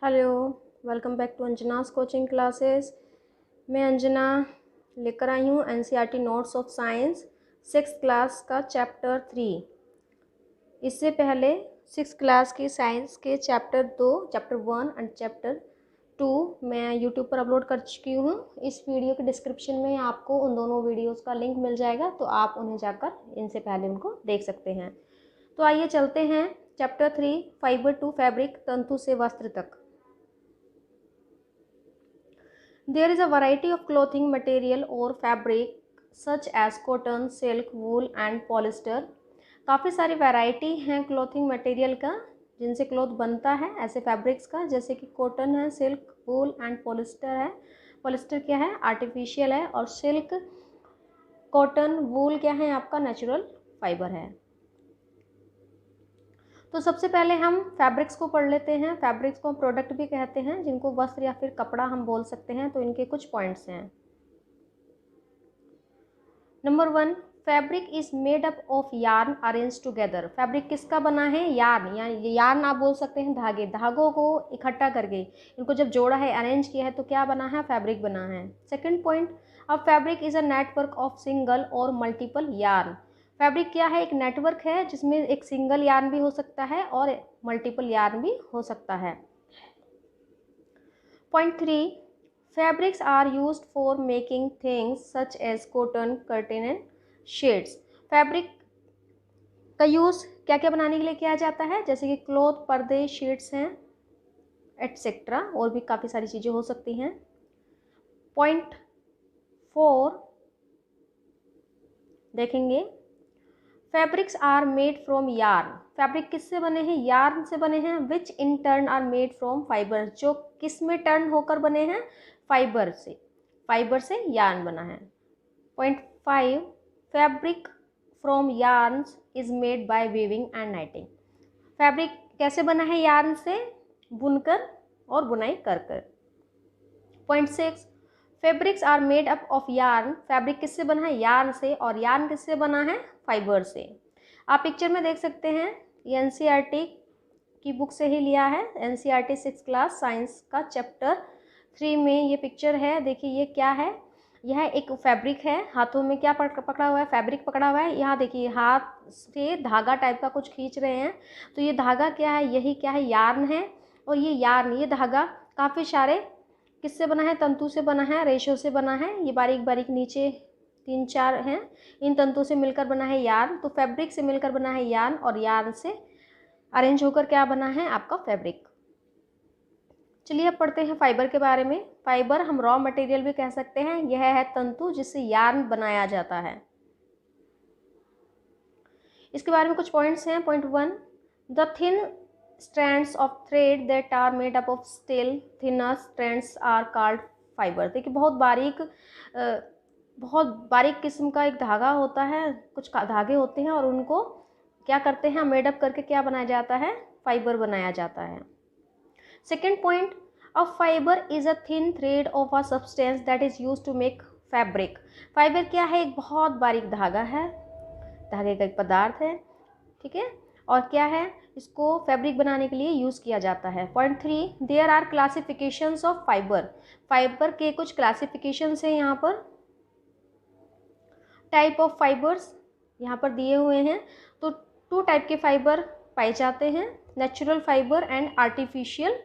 Hello, welcome back to Anjana's coaching classes. मैं अंजना लेकर आई हूँ NCERT notes of science 6th class का चैप्टर 3। इससे पहले 6th क्लास की साइंस के चैप्टर 1 एंड चैप्टर 2 मैं यूट्यूब पर अपलोड कर चुकी हूँ। इस वीडियो के डिस्क्रिप्शन में आपको उन दोनों वीडियोज़ का लिंक मिल जाएगा, तो आप उन्हें जाकर इनसे पहले उनको देख सकते हैं। तो आइए चलते हैं चैप्टर 3, फाइबर टू फैब्रिक, तंतु से वस्त्र तक। There is a variety of clothing material or fabric such as cotton, silk, wool and polyester। काफ़ी सारी वैरायटी हैं क्लोथिंग मटेरियल का जिनसे क्लोथ बनता है, ऐसे फैब्रिक्स का, जैसे कि कॉटन है, सिल्क, वूल एंड पॉलिस्टर है। पॉलिस्टर क्या है? आर्टिफिशियल है। और सिल्क, कॉटन, वूल क्या है? आपका नेचुरल फाइबर है। तो सबसे पहले हम फैब्रिक्स को पढ़ लेते हैं। फैब्रिक्स को हम प्रोडक्ट भी कहते हैं, जिनको वस्त्र या फिर कपड़ा हम बोल सकते हैं। तो इनके कुछ पॉइंट्स हैं। Number 1, fabric is made up of yarn arrange together. Fabric किसका बना है? यार्न, या यार्न आप बोल सकते हैं धागे, धागों को इकट्ठा करके इनको जब जोड़ा है, अरेंज किया है, तो क्या बना है? फैब्रिक बना है। Second point, a fabric is a network of single और मल्टीपल यार्न। फैब्रिक क्या है? एक नेटवर्क है जिसमें एक सिंगल यार्न भी हो सकता है और मल्टीपल यार्न भी हो सकता है। Point 3, fabrics are used for making things such as cotton, curtain and shades. Fabric का यूज़ क्या क्या बनाने के लिए किया जाता है? जैसे कि क्लॉथ, पर्दे, शीट्स हैं, एटसेट्रा, और भी काफ़ी सारी चीज़ें हो सकती हैं। पॉइंट 4 देखेंगे, fabrics are made from yarn. Fabric किससे बने हैं? यार्न से बने हैं। Which in turn are made from fibre. जो किस में टर्न होकर बने हैं? फाइबर से। फाइबर से यार्न बना है। Point 5, fabric from yarns is made bye weaving and नाइटिंग। Fabric कैसे बना है? यार्न से, बुनकर और बुनाई कर कर। Point 6, fabrics are made up of yarn. Fabric किससे बना है? यार्न से। और यार्न किससे बना है? फाइबर से। आप पिक्चर में देख सकते हैं, ये एनसीईआरटी की बुक से ही लिया है। एनसीईआरटी 6th क्लास साइंस का चैप्टर 3 में ये पिक्चर है। देखिए ये क्या है? यह एक फैब्रिक है। हाथों में क्या पकड़ा हुआ है? फैब्रिक पकड़ा हुआ है। यहाँ देखिए हाथ से धागा टाइप का कुछ खींच रहे हैं। तो ये धागा क्या है? यही क्या है? यार्न है। और ये यार्न, ये धागा काफ़ी सारे किससे बना है? तंतु से बना है, रेशों से बना है। ये बारीक बारीक नीचे 3-4 हैं, इन तंतु से मिलकर बना है यार्न। तो फैब्रिक से मिलकर बना है यार्न, और यार्न से अरेंज होकर क्या बना है? आपका फैब्रिक। चलिए अब पढ़ते हैं फाइबर के बारे में। फाइबर हम रॉ मटेरियल भी कह सकते हैं। यह है तंतु जिससे यार्न बनाया जाता है। इसके बारे में कुछ पॉइंट्स हैं। Point 1, the thin strands of thread that are made up of still thinner strands are called fiber। देखिए बहुत बारीक किस्म का एक धागा होता है, कुछ धागे होते हैं, और उनको क्या करते हैं? मेडअप करके क्या बनाया जाता है? फाइबर बनाया जाता है। Second point, a fibre is a thin thread of a substance that is use to make fabric. Fibre क्या है? एक बहुत बारीक धागा है, धागे का एक पदार्थ है, ठीक है। और क्या है? इसको फैब्रिक बनाने के लिए यूज़ किया जाता है। Point 3, there are classifications of fibre. Fibre के कुछ क्लासिफिकेशंस हैं यहाँ पर। टाइप ऑफ फाइबर्स यहाँ पर दिए हुए हैं। तो 2 टाइप के फाइबर पाए जाते हैं, natural fibre and artificial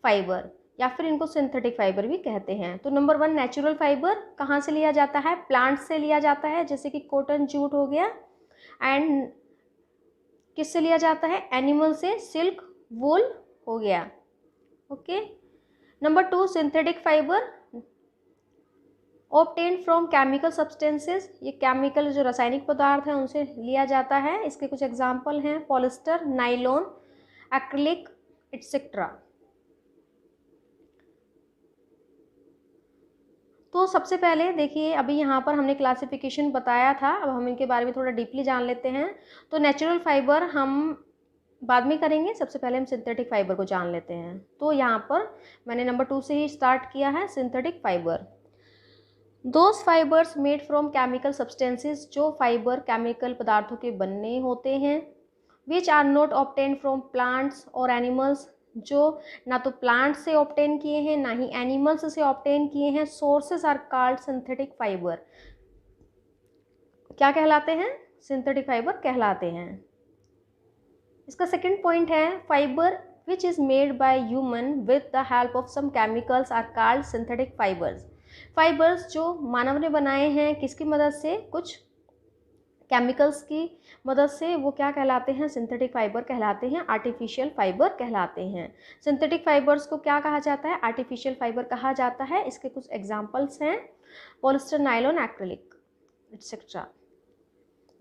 fibre, या फिर इनको सिंथेटिक फाइबर भी कहते हैं। तो नंबर 1, नेचुरल फाइबर कहाँ से लिया जाता है? प्लांट से लिया जाता है, जैसे कि कॉटन, जूट हो गया। एंड किससे लिया जाता है? एनिमल से, सिल्क, वूल हो गया। Okay. Number 2, synthetic fibre obtain from chemical substances. ये केमिकल जो रासायनिक पदार्थ हैं उनसे लिया जाता है। इसके कुछ एग्जाम्पल हैं, पॉलिस्टर, नाइलॉन, एक्रिलिक, एटसेट्रा। तो सबसे पहले देखिए, अभी यहाँ पर हमने क्लासिफिकेशन बताया था, अब हम इनके बारे में थोड़ा डीपली जान लेते हैं। तो नेचुरल फाइबर हम बाद में करेंगे, सबसे पहले हम सिंथेटिक फाइबर को जान लेते हैं। तो यहाँ पर मैंने नंबर 2 से ही स्टार्ट किया है, synthetic fibre. Those fibres made from chemical substances, जो फाइबर केमिकल पदार्थों के बनने होते हैं, which are not obtain from plants और एनिमल्स, जो ना तो प्लांट से ऑब्टेन किए हैं ना ही एनिमल्स से ऑब्टेन किए हैं। Sources are called synthetic fibre. क्या कहलाते हैं? सिंथेटिक फाइबर कहलाते हैं। इसका सेकंड पॉइंट है fibre which is made by human with the help of some chemicals are called synthetic fibres. Fibres जो मानव ने बनाए हैं किसकी मदद से? कुछ केमिकल्स की मदद से, वो क्या कहलाते हैं? सिंथेटिक फाइबर कहलाते हैं, आर्टिफिशियल फाइबर कहलाते हैं। सिंथेटिक फाइबर्स को क्या कहा जाता है? आर्टिफिशियल फाइबर कहा जाता है। इसके कुछ एग्जांपल्स हैं पॉलिस्टर, नायलॉन, एक्रिलिक एटसेट्रा।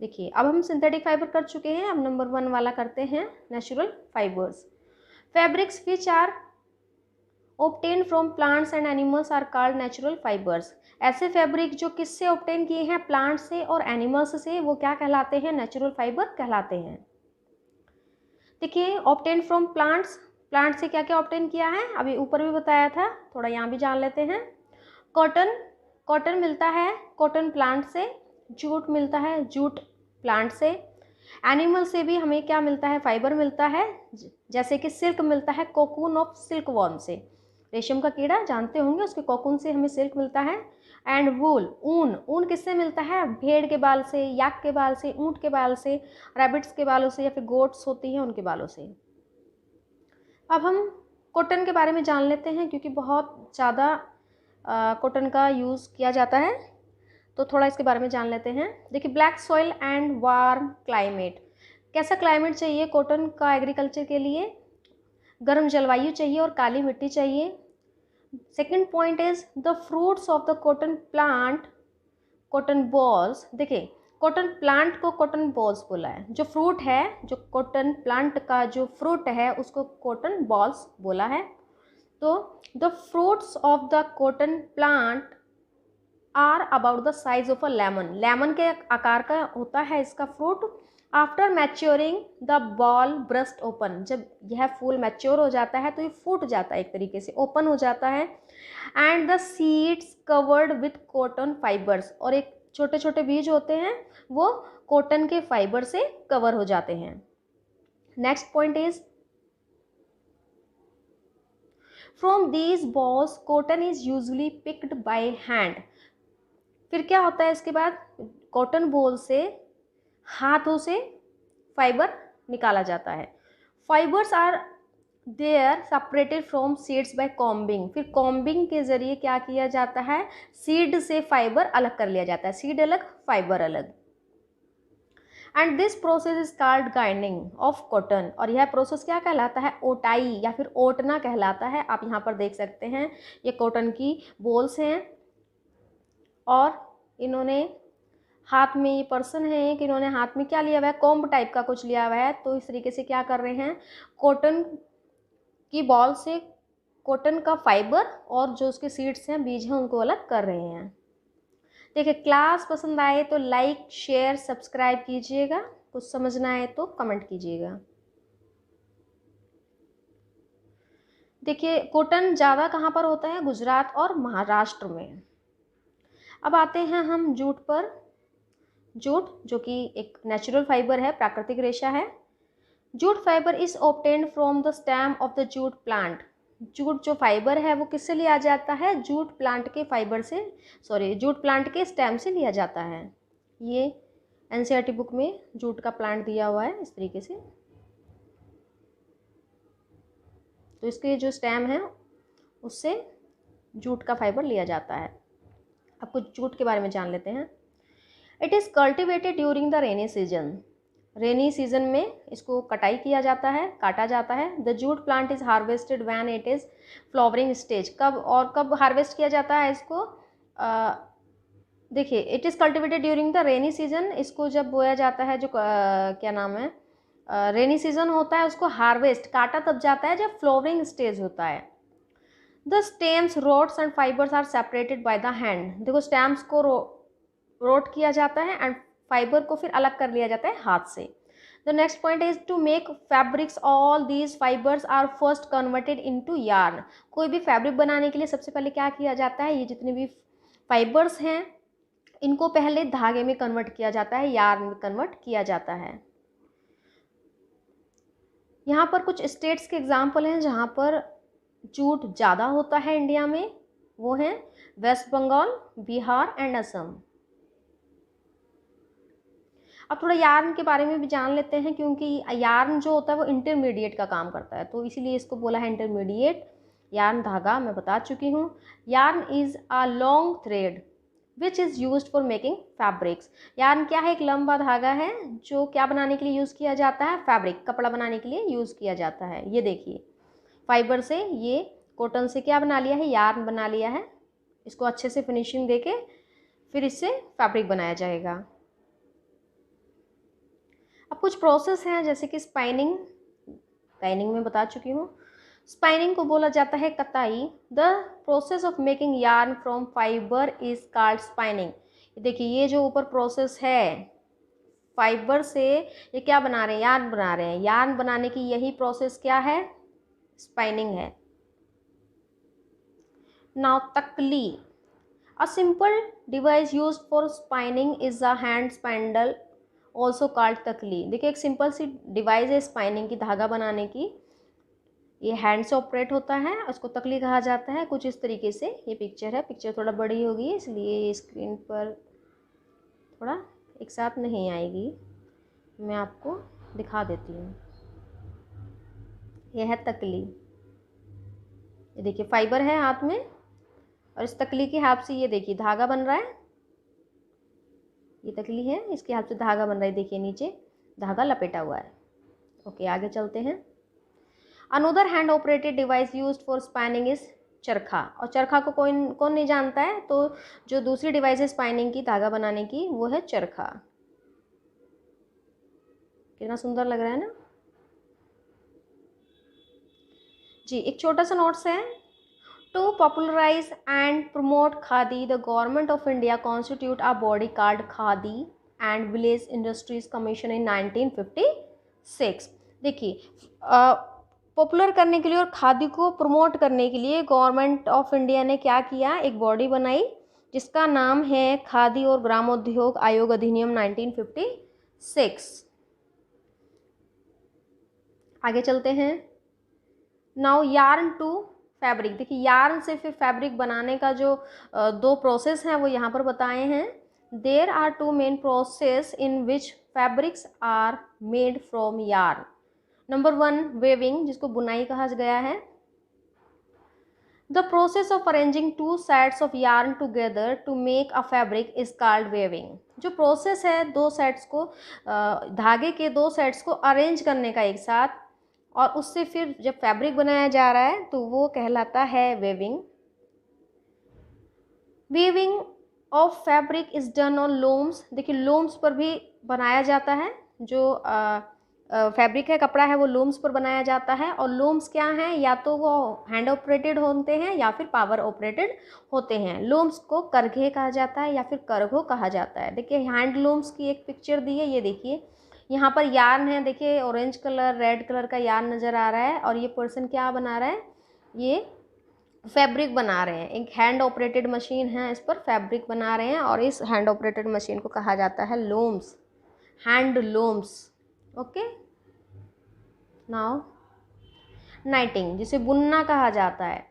देखिए अब हम सिंथेटिक फाइबर कर चुके हैं, अब नंबर 1 वाला करते हैं natural fibres. Fabrics which are obtain from plants and animals are called natural fibres. ऐसे फैब्रिक जो किससे ऑब्टेन किए हैं? प्लांट से और एनिमल्स से, वो क्या कहलाते हैं? नेचुरल फाइबर कहलाते हैं। देखिए ऑब्टेन फ्रॉम प्लांट्स, प्लांट से क्या क्या ऑब्टेन किया है? अभी ऊपर भी बताया था, थोड़ा यहाँ भी जान लेते हैं। कॉटन, कॉटन मिलता है कॉटन प्लांट से। जूट मिलता है जूट प्लांट से। एनिमल से भी हमें क्या मिलता है? फाइबर मिलता है, जैसे कि सिल्क मिलता है कोकून ऑफ सिल्क वॉर्म से। रेशम का कीड़ा जानते होंगे, उसके कोकून से हमें सिल्क मिलता है। एंड वूल, ऊन, ऊन किससे मिलता है? भेड़ के बाल से, याक के बाल से, ऊँट के बाल से, रैबिट्स के बालों से, या फिर गोट्स होती हैं उनके बालों से। अब हम कॉटन के बारे में जान लेते हैं, क्योंकि बहुत ज़्यादा कॉटन का यूज़ किया जाता है, तो थोड़ा इसके बारे में जान लेते हैं। देखिए black soil and warm climate, कैसा क्लाइमेट चाहिए कॉटन का एग्रीकल्चर के लिए? गर्म जलवायु चाहिए और काली मिट्टी चाहिए। Second point is the fruits of the cotton plant, cotton balls. देखिए कॉटन प्लांट को कॉटन बॉल्स बोला है, जो फ्रूट है, जो कॉटन प्लांट का जो फ्रूट है उसको कॉटन बॉल्स बोला है। तो the fruits of the cotton plant are about the size of a lemon, lemon के आकार का होता है इसका fruit. After maturing the boll burst open, जब यह फूल मैच्योर हो जाता है तो ये फूट जाता है, एक तरीके से ओपन हो जाता है। And the seeds covered with cotton fibres, और एक छोटे छोटे बीज होते हैं वो कॉटन के फाइबर से कवर हो जाते हैं। Next point is from these balls cotton is usually picked by hand. फिर क्या होता है इसके बाद? कॉटन बॉल से हाथों से फाइबर निकाला जाता है। Fibres are there separated from seeds by combing, फिर कॉम्बिंग के जरिए क्या किया जाता है? सीड से फाइबर अलग कर लिया जाता है, सीड अलग फाइबर अलग। And this process is called grinding of cotton, और यह प्रोसेस क्या कहलाता है? ओटाई या फिर ओटना कहलाता है। आप यहाँ पर देख सकते हैं ये कॉटन की बॉल्स हैं, और इन्होंने हाथ में, ये पर्सन है कि इन्होंने हाथ में क्या लिया हुआ है? कॉम्ब टाइप का कुछ लिया हुआ है। तो इस तरीके से क्या कर रहे हैं? कॉटन की बॉल से कॉटन का फाइबर और जो उसके सीड्स हैं, बीज हैं, उनको अलग कर रहे हैं। देखिए क्लास पसंद आए तो लाइक शेयर सब्सक्राइब कीजिएगा, कुछ समझना आए तो कमेंट कीजिएगा। देखिए कॉटन ज़्यादा कहाँ पर होता है? गुजरात और महाराष्ट्र में। अब आते हैं हम जूट पर। जूट जो कि एक नेचुरल फाइबर है, प्राकृतिक रेशा है। Jute fibre is obtained from the stem of the jute plant. Jute जो फाइबर है वो किससे लिया जाता है? जूट प्लांट के फाइबर से, जूट प्लांट के स्टेम से लिया जाता है। ये एनसीईआरटी बुक में जूट का प्लांट दिया हुआ है इस तरीके से। तो इसके जो स्टेम है उससे जूट का फाइबर लिया जाता है। अब कुछ जूट के बारे में जान लेते हैं। It is cultivated during the rainy season, rainy season में इसको कटाई किया जाता है, काटा जाता है। The jute plant is harvested when it is flowering stage, कब और कब हार्वेस्ट किया जाता है इसको? देखिए it is cultivated during the rainy season, इसको जब बोया जाता है, जो क्या नाम है, रेनी सीजन होता है, उसको हार्वेस्ट काटा तब जाता है जब फ्लावरिंग स्टेज होता है। The stems, rods and fibres are separated by the hand. देखो स्टेम्स को रोट किया जाता है एंड फाइबर को फिर अलग कर लिया जाता है हाथ से। The next point is to make fabrics all these fibres are first converted into yarn. कोई भी फैब्रिक बनाने के लिए सबसे पहले क्या किया जाता है? ये जितने भी फाइबर्स हैं इनको पहले धागे में कन्वर्ट किया जाता है, यार्न में कन्वर्ट किया जाता है। यहाँ पर कुछ स्टेट्स के एग्जाम्पल हैं जहाँ पर जूट ज़्यादा होता है इंडिया में, वो हैं वेस्ट बंगाल, बिहार एंड असम। अब थोड़ा यार्न के बारे में भी जान लेते हैं, क्योंकि यार्न जो होता है वो इंटरमीडिएट का काम करता है, तो इसीलिए इसको बोला है इंटरमीडिएट। यार्न धागा मैं बता चुकी हूँ। Yarn is a long thread which is use for making fabrics. Yarn क्या है? एक लंबा धागा है जो क्या बनाने के लिए यूज़ किया जाता है? फैब्रिक, कपड़ा बनाने के लिए यूज़ किया जाता है। ये देखिए, फाइबर से, ये कॉटन से क्या बना लिया है? यार्न बना लिया है। इसको अच्छे से फिनिशिंग देके फिर इससे फैब्रिक बनाया जाएगा। अब कुछ प्रोसेस हैं जैसे कि स्पाइनिंग, स्पाइनिंग में बता चुकी हूँ। स्पाइनिंग को बोला जाता है कताई। The process of making yarn from fibre is called spinning. देखिए ये जो ऊपर प्रोसेस है, फाइबर से ये क्या बना रहे हैं? यार्न बना रहे हैं। यार्न बनाने की यही प्रोसेस क्या है? स्पाइनिंग है। नाउ तकली, a simple device used for spinning is a hand spindle also called तकली। देखिए एक सिंपल सी डिवाइस है स्पाइनिंग की, धागा बनाने की। ये हैंड से ऑपरेट होता है, उसको तकली कहा जाता है। कुछ इस तरीके से ये पिक्चर है। पिक्चर थोड़ा बड़ी होगी इसलिए ये स्क्रीन पर थोड़ा एक साथ नहीं आएगी, मैं आपको दिखा देती हूँ। यह है तकली। ये देखिए फाइबर है हाथ में, और इस तकली के हाथ से ये देखिए धागा बन रहा है। ये तकली है, इसके हाथ से धागा बन रहा है। देखिए नीचे धागा लपेटा हुआ है। ओके, आगे चलते हैं। Another hand operated device used for spinning is चरखा। और चरखा को कौन नहीं जानता है? तो जो दूसरी डिवाइस है स्पाइनिंग की, धागा बनाने की, वो है चरखा। कितना सुंदर लग रहा है ना जी। एक छोटा सा नोट्स है। To popularise and promote khadi, the government of India constitute a body called Khadi and village industries commission in 1956। देखिए पॉपुलर करने के लिए और खादी को प्रमोट करने के लिए गवर्नमेंट ऑफ इंडिया ने क्या किया? एक बॉडी बनाई जिसका नाम है खादी और ग्रामोद्योग आयोग अधिनियम 1956। आगे चलते हैं। Now yarn to fabric. देखिए यार्न से फिर फैब्रिक बनाने का जो दो प्रोसेस हैं वो यहाँ पर बताए हैं। There are two main process in which fabrics are made from yarn. Number 1 weaving, जिसको बुनाई कहा गया है। The process of arranging two sets of yarn together to make a fabric is called weaving. जो प्रोसेस है दो sets को, धागे के दो सेट्स को अरेंज करने का एक साथ, और उससे फिर जब फैब्रिक बनाया जा रहा है तो वो कहलाता है weaving. Weaving of fabric is done on looms. देखिए लूम्स पर भी बनाया जाता है। जो फैब्रिक है, कपड़ा है, वो लूम्स पर बनाया जाता है। और लूम्स क्या हैं? या तो वो हैंड ऑपरेटेड होते हैं या फिर पावर ऑपरेटेड होते हैं। लूम्स को करघे कहा जाता है या फिर करघो कहा जाता है। देखिए हैंड लूम्स की एक पिक्चर दी है, ये देखिए यहाँ पर यार्न है। देखिए ऑरेंज कलर, रेड कलर का यार्न नज़र आ रहा है, और ये पर्सन क्या बना रहा है? ये फैब्रिक बना रहे हैं। एक हैंड ऑपरेटेड मशीन है, इस पर फैब्रिक बना रहे हैं, और इस हैंड ऑपरेटेड मशीन को कहा जाता है looms, hand looms. Okay, now knitting, जिसे बुनना कहा जाता है।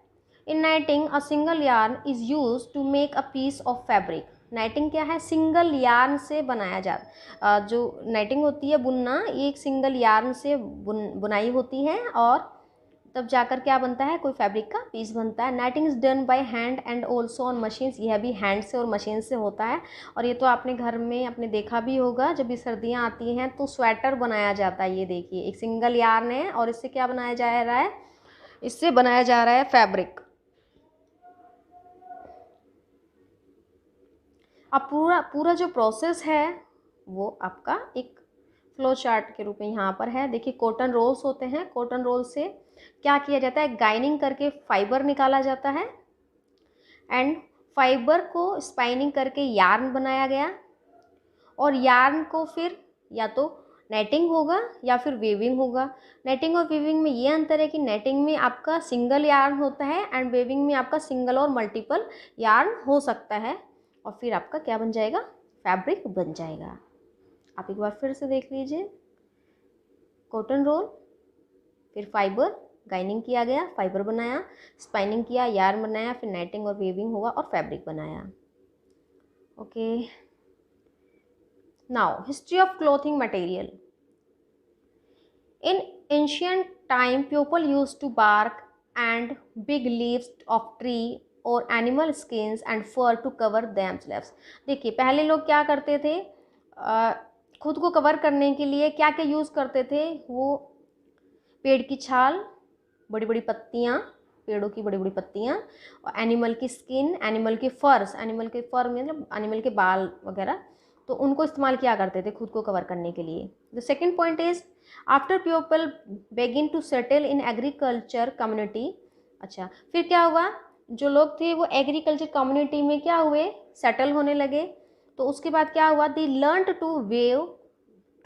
In knitting a single yarn is use to make a piece of fabric. Knitting क्या है? सिंगल यार्न से बनाया जाता। जो नाइटिंग होती है, बुनना, ये एक सिंगल यार्न से बुनाई होती है, और तब जाकर क्या बनता है? कोई फैब्रिक का पीस बनता है। नाइटिंग is done by hand and also on machines. यह भी हैंड से और मशीन से होता है। और ये तो आपने घर में अपने देखा भी होगा, जब भी सर्दियाँ आती हैं तो स्वेटर बनाया जाता है। ये देखिए एक सिंगल यार्न है, और इससे क्या बनाया जा रहा है? इससे बनाया जा रहा है फैब्रिक। अब पूरा जो प्रोसेस है वो आपका एक फ्लो चार्ट के रूप में यहाँ पर है। देखिए कॉटन रोल्स होते हैं। कॉटन रोल से क्या किया जाता है? गाइनिंग करके फाइबर निकाला जाता है, एंड फाइबर को स्पाइनिंग करके यार्न बनाया गया, और यार्न को फिर या तो नेटिंग होगा या फिर वेविंग होगा। नेटिंग और वेविंग में ये अंतर है कि नेटिंग में आपका सिंगल यार्न होता है, एंड वेविंग में आपका सिंगल और मल्टीपल यार्न हो सकता है, और फिर आपका क्या बन जाएगा? फैब्रिक बन जाएगा। आप एक बार फिर से देख लीजिए। कॉटन रोल, फिर फाइबर, गाइनिंग किया गया, फाइबर बनाया, स्पाइनिंग किया, यार्न बनाया, फिर नेटिंग और वीविंग हुआ और फैब्रिक बनाया। Okay, now history of clothing material. In ancient time, people used to bark and big leaves of tree or animal skins and fur to cover themselves। देखिए पहले लोग क्या करते थे, खुद को कवर करने के लिए क्या क्या यूज़ करते थे, वो पेड़ की छाल, बड़ी बड़ी पत्तियाँ, पेड़ों की बड़ी बड़ी पत्तियाँ, और एनिमल की स्किन, एनिमल के फर्स, एनिमल के फर मतलब एनिमल के बाल वगैरह, तो उनको इस्तेमाल किया करते थे खुद को कवर करने के लिए। The second point is after people begin to settle in agriculture community. अच्छा, फिर क्या हुआ, जो लोग थे वो एग्रीकल्चर कम्युनिटी में क्या हुए, सेटल होने लगे। तो उसके बाद क्या हुआ, दे लर्न टू वेव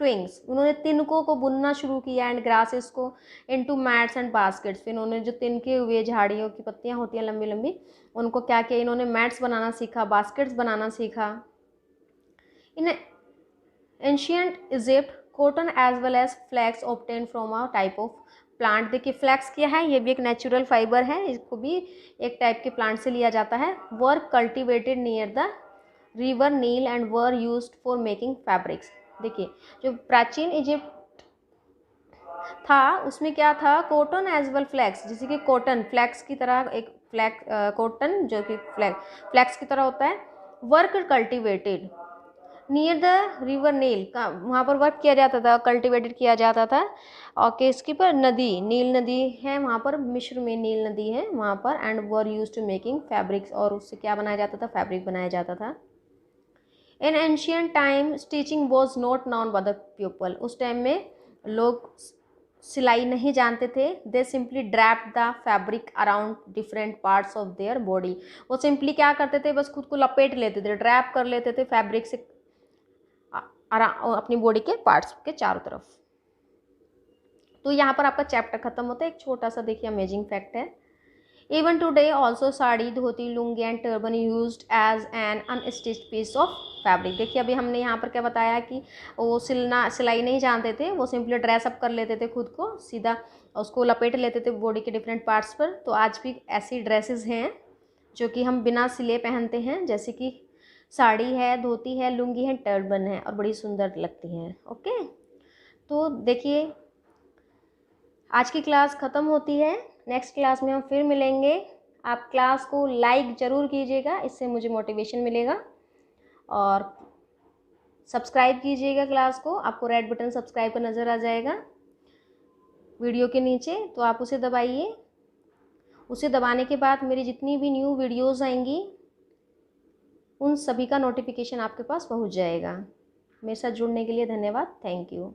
ट्विंग्स, उन्होंने तिनकों को बुनना शुरू किया, एंड ग्रासेस को इनटू मैट्स एंड बास्केट्स। फिर उन्होंने जो तिनके हुए झाड़ियों की पत्तियां होती हैं लंबी लंबी, उनको क्या किया, इन्होंने मैट्स बनाना सीखा, बास्केट्स बनाना सीखा। In ancient Egypt cotton as well as flax obtain from a type of plant. देखिए फ्लैक्स क्या है, ये भी एक नेचुरल फाइबर है, इसको भी एक टाइप के प्लांट से लिया जाता है। Were cultivated near the river Nile and were used for making fabrics. देखिए जो प्राचीन इजिप्ट था उसमें क्या था, कॉटन एज वेल फ्लैक्स, जैसे कि कॉटन फ्लैक्स की तरह, एक फ्लैक्स कॉटन जो कि फ्लैक्स की तरह होता है। Were cultivated near the river Nile का, वहाँ पर वर्क किया जाता था, कल्टिवेटेड किया जाता था। और किसकी पर, नदी, नील नदी है वहाँ पर, मिस्र में नील नदी है वहाँ पर। And were use to making fabrics, और उससे क्या बनाया जाता था, फैब्रिक बनाया जाता था। In ancient time stitching was not known by the people, उस टाइम में लोग सिलाई नहीं जानते थे। दे simply draped the fabric around different parts of their body, वो सिंपली क्या करते थे, बस खुद को लपेट लेते थे, ड्रैप कर लेते थे फैब्रिक से अपनी बॉडी के पार्ट्स के चारों तरफ। तो यहाँ पर आपका चैप्टर खत्म होता है। एक छोटा सा देखिए अमेजिंग फैक्ट है, even today also sari, dhoti, lungi and turban used as an unstitched piece of fabric. देखिए अभी हमने यहाँ पर क्या बताया कि वो सिलाई नहीं जानते थे, वो सिंपली ड्रेसअप कर लेते थे खुद को, सीधा उसको लपेट लेते थे बॉडी के डिफरेंट पार्ट्स पर। तो आज भी ऐसी ड्रेसेस हैं जो कि हम बिना सिले पहनते हैं, जैसे कि साड़ी है, धोती है, लुंगी है, टर्बन है, और बड़ी सुंदर लगती हैं। ओके, तो देखिए आज की क्लास ख़त्म होती है, नेक्स्ट क्लास में हम फिर मिलेंगे। आप क्लास को लाइक ज़रूर कीजिएगा, इससे मुझे मोटिवेशन मिलेगा, और सब्सक्राइब कीजिएगा क्लास को, आपको रेड बटन सब्सक्राइब का नज़र आ जाएगा वीडियो के नीचे, तो आप उसे दबाइए। उसे दबाने के बाद मेरी जितनी भी न्यू वीडियोज़ आएंगी उन सभी का नोटिफिकेशन आपके पास पहुंच जाएगा। मेरे साथ जुड़ने के लिए धन्यवाद, थैंक यू।